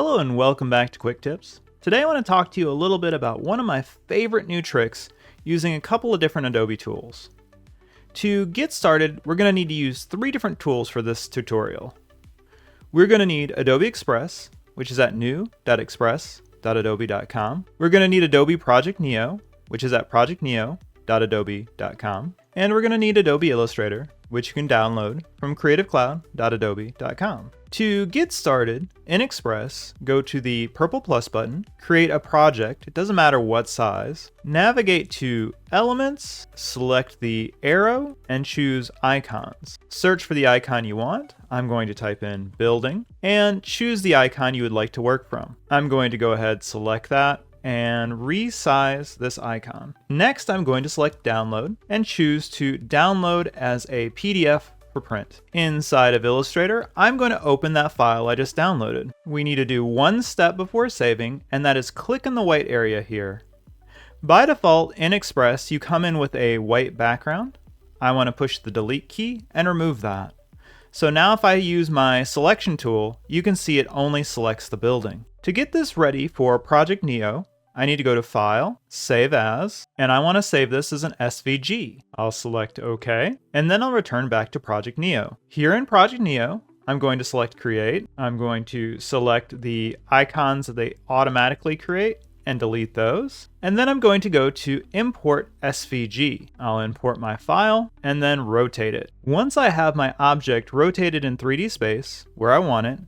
Hello and welcome back to Quick Tips. Today I want to talk to you a little bit about one of my favorite new tricks using a couple of different Adobe tools. To get started, we're going to need to use 3 different tools for this tutorial. We're going to need Adobe Express, which is at new.express.adobe.com. We're going to need Adobe Project Neo, which is at projectneo.adobe.com. And we're going to need Adobe Illustrator, which you can download from creativecloud.adobe.com. To get started in Express, go to the purple plus button, create a project, it doesn't matter what size, navigate to Elements, select the arrow, and choose Icons. Search for the icon you want. I'm going to type in Building, and choose the icon you would like to work from. I'm going to go ahead, select that, and resize this icon. Next, I'm going to select Download, and choose to download as a PDF for print. Inside of Illustrator, I'm going to open that file I just downloaded. We need to do one step before saving, and that is click in the white area here. By default, in Express, you come in with a white background. I want to push the delete key and remove that. So now if I use my selection tool, you can see it only selects the building. To get this ready for Project Neo, I need to go to File, Save As, and I want to save this as an SVG. I'll select OK, and then I'll return back to Project Neo. Here in Project Neo, I'm going to select Create. I'm going to select the icons that they automatically create and delete those. And then I'm going to go to Import SVG. I'll import my file and then rotate it. Once I have my object rotated in 3D space where I want it,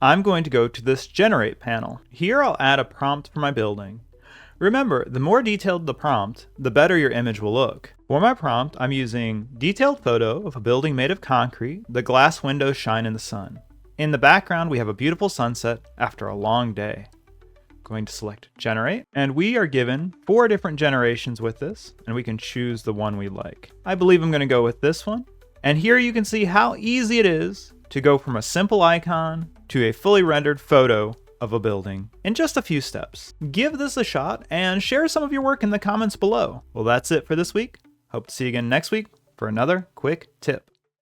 I'm going to go to this Generate panel. Here I'll add a prompt for my building. Remember, the more detailed the prompt, the better your image will look. For my prompt, I'm using detailed photo of a building made of concrete, the glass windows shine in the sun. In the background, we have a beautiful sunset after a long day. Going to select Generate, and we are given 4 different generations with this, and we can choose the one we like. I believe I'm going to go with this one. And here you can see how easy it is to go from a simple icon to a fully rendered photo of a building in just a few steps. Give this a shot and share some of your work in the comments below. Well, that's it for this week. Hope to see you again next week for another quick tip.